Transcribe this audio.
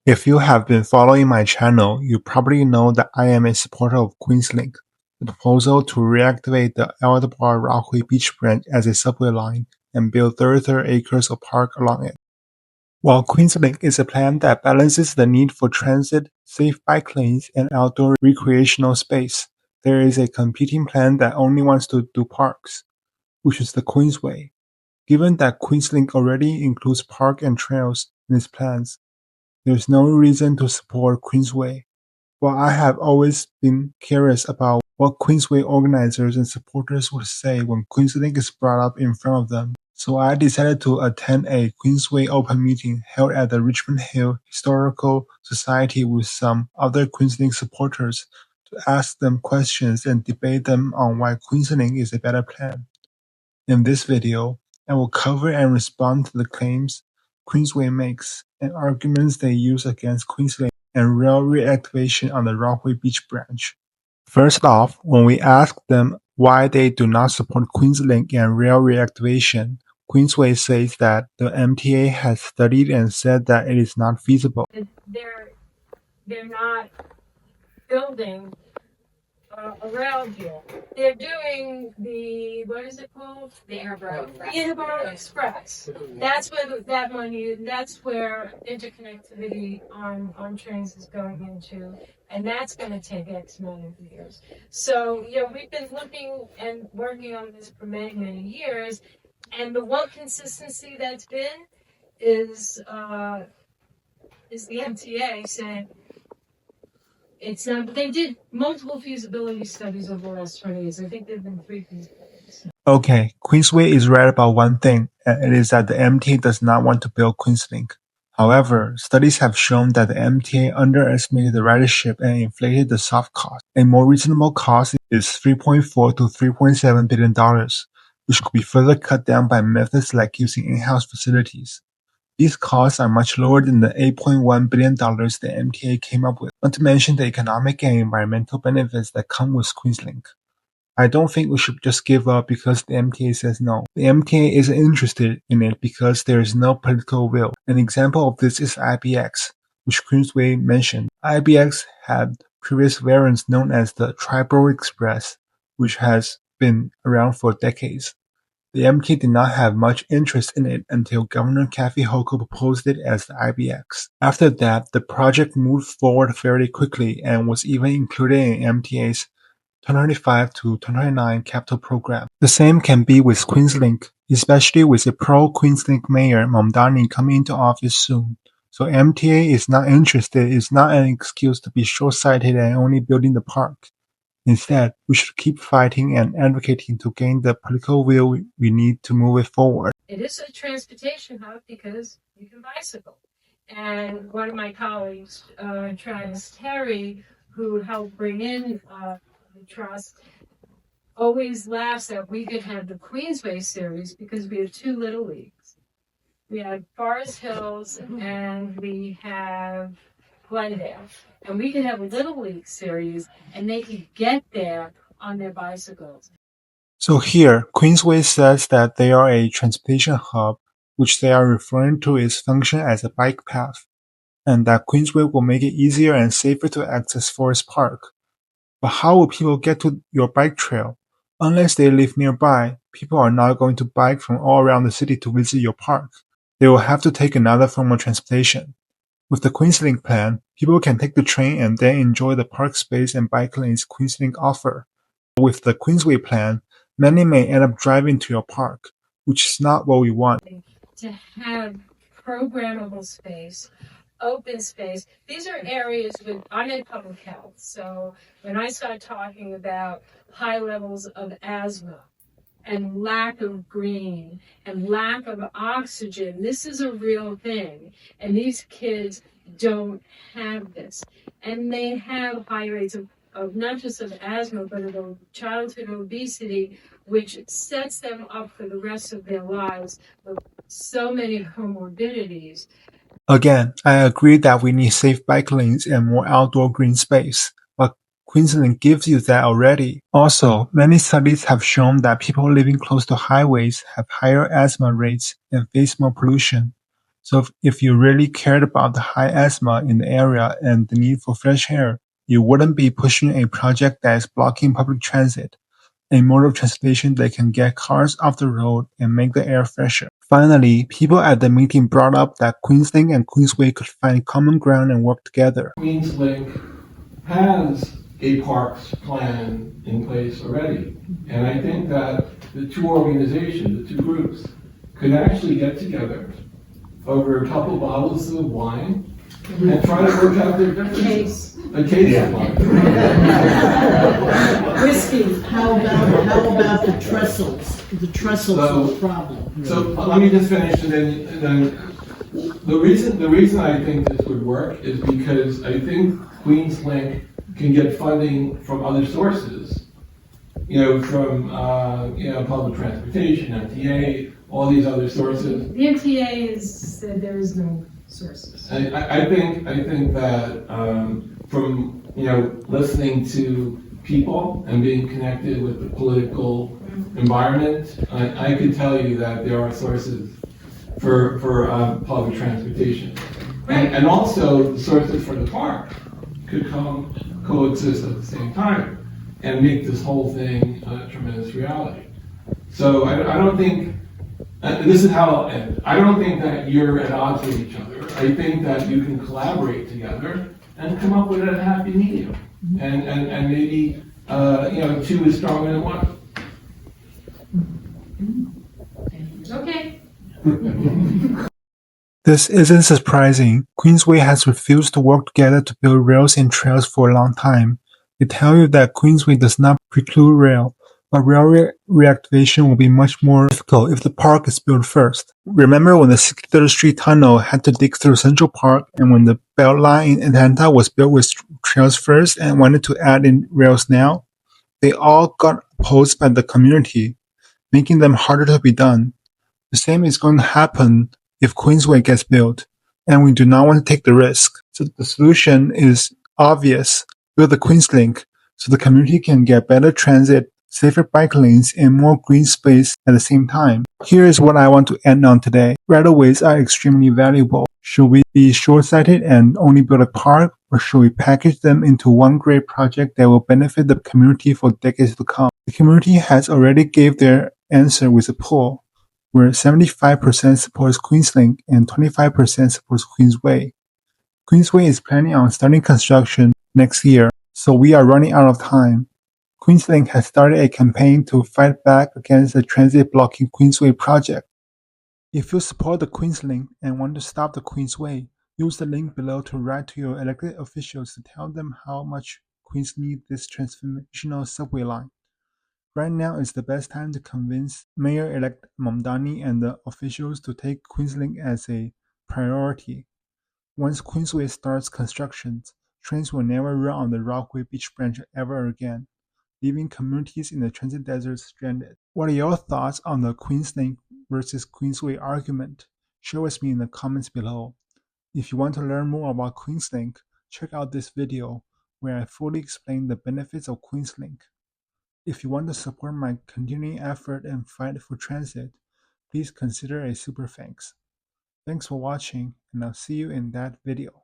If you have been following my channel, you probably know that I am a supporter of QueensLink, the proposal to reactivate the Aldebar Rockaway Beach branch as a subway line and build 33 acres of park along it. While QueensLink is a plan that balances the need for transit, safe bike lanes, and outdoor recreational space, there is a competing plan that only wants to do parks, which is the QueensWay. Given that QueensLink already includes park and trails in its plans, there's no reason to support QueensWay. While I have always been curious about what QueensWay organizers and supporters would say when QueensLink is brought up in front of them, so I decided to attend a QueensWay open meeting held at the Richmond Hill Historical Society with some other QueensLink supporters to ask them questions and debate them on why QueensLink is a better plan. In this video, I will cover and respond to the claims QueensWay makes and arguments they use against QueensLink and rail reactivation on the Rockaway Beach branch. First off, when we ask them why they do not support QueensLink and rail reactivation, QueensWay says that the MTA has studied and said that it is not feasible. They're not building a rail deal. They're doing the, what is it called? The Interborough Express. That's where that money, that's where interconnectivity on trains is going into, and that's going to take X amount of years. So, we've been looking and working on this for many, many years, and the one consistency that's been is the MTA saying, it's not, but they did multiple feasibility studies over the last 20 years. I think there have been 3 feasibilities. Okay, QueensWay is right about one thing, and it is that the MTA does not want to build QueensLink. However, studies have shown that the MTA underestimated the ridership and inflated the soft cost. A more reasonable cost is $3.4 to $3.7 billion, which could be further cut down by methods like using in-house facilities. These costs are much lower than the $8.1 billion the MTA came up with, not to mention the economic and environmental benefits that come with QueensLink. I don't think we should just give up because the MTA says no. The MTA isn't interested in it because there is no political will. An example of this is IBX, which QueensWay mentioned. IBX had previous variants known as the Triborough Express, which has been around for decades. The MTA did not have much interest in it until Governor Kathy Hochul proposed it as the IBX. After that, the project moved forward fairly quickly and was even included in MTA's 2025 to 2029 capital program. The same can be with QueensLink, especially with a pro-QueensLink mayor Mamdani coming into office soon. So MTA is not interested is not an excuse to be short-sighted and only building the park. Instead, we should keep fighting and advocating to gain the political will we need to move it forward. It is a transportation hub because you can bicycle. And one of my colleagues, Travis Terry, who helped bring in the trust, always laughs that we could have the QueensWay series because we have 2 little leagues. We have Forest Hills and we have Glendale. And we could have a Little League series and they could get there on their bicycles. So here, QueensWay says that they are a transportation hub, which they are referring to its function as a bike path, and that QueensWay will make it easier and safer to access Forest Park. But how will people get to your bike trail? Unless they live nearby, people are not going to bike from all around the city to visit your park. They will have to take another form of transportation. With the QueensLink plan, people can take the train and then enjoy the park space and bike lanes QueensLink offer. With the QueensWay plan, many may end up driving to your park, which is not what we want. To have programmable space, open space. These are areas I'm in public health, so when I start talking about high levels of asthma and lack of green and lack of oxygen, this is a real thing. And these kids don't have this. And they have high rates of not just of asthma, but of childhood obesity, which sets them up for the rest of their lives with so many comorbidities. Again, I agree that we need safe bike lanes and more outdoor green space, but QueensLink gives you that already. Also, many studies have shown that people living close to highways have higher asthma rates and face more pollution. So if you really cared about the high asthma in the area and the need for fresh air, you wouldn't be pushing a project that is blocking public transit, a mode of transportation that can get cars off the road and make the air fresher. Finally, people at the meeting brought up that QueensLink and QueensWay could find common ground and work together. QueensLink has a parks plan in place already. And I think that the two organizations, the two groups, could actually get together over a couple bottles of wine and try to work out their differences. A case of wine. Whiskey. How about the trestles? The trestles are the problem. So let me just finish, and then the reason I think this would work is because I think QueensLink can get funding from other sources, from public transportation, MTA, all these other sources. The MTA is said there is no sources. I think that from listening to people and being connected with the political environment, I could tell you that there are sources for public transportation, and also the sources for the park could coexist at the same time and make this whole thing a tremendous reality. So I don't think. This is how I'll end. I don't think that you're at odds with each other. I think that you can collaborate together and come up with a happy medium. And maybe, two is stronger than one. Okay. This isn't surprising. QueensWay has refused to work together to build rails and trails for a long time. They tell you that QueensWay does not preclude rail, but rail reactivation will be much more difficult if the park is built first. Remember when the 63rd Street Tunnel had to dig through Central Park, and when the Beltline in Atlanta was built with trails first and wanted to add in rails now? They all got opposed by the community, making them harder to be done. The same is going to happen if QueensWay gets built, and we do not want to take the risk. So the solution is obvious. Build the QueensLink so the community can get better transit, safer bike lanes, and more green space at the same time. Here is what I want to end on today. Right-of-ways are extremely valuable. Should we be short-sighted and only build a park, or should we package them into one great project that will benefit the community for decades to come? The community has already gave their answer with a poll, where 75% supports QueensLink and 25% supports QueensWay. QueensWay is planning on starting construction next year, so we are running out of time. QueensLink has started a campaign to fight back against the transit-blocking QueensWay project. If you support the QueensLink and want to stop the QueensWay, use the link below to write to your elected officials to tell them how much Queens need this transformational subway line. Right now is the best time to convince Mayor-elect Mamdani and the officials to take QueensLink as a priority. Once QueensWay starts construction, trains will never run on the Rockaway Beach branch ever again, leaving communities in the transit desert stranded. What are your thoughts on the QueensLink versus QueensWay argument? Share with me in the comments below. If you want to learn more about QueensLink, check out this video where I fully explain the benefits of QueensLink. If you want to support my continuing effort and fight for transit, please consider a super thanks. Thanks for watching, and I'll see you in that video.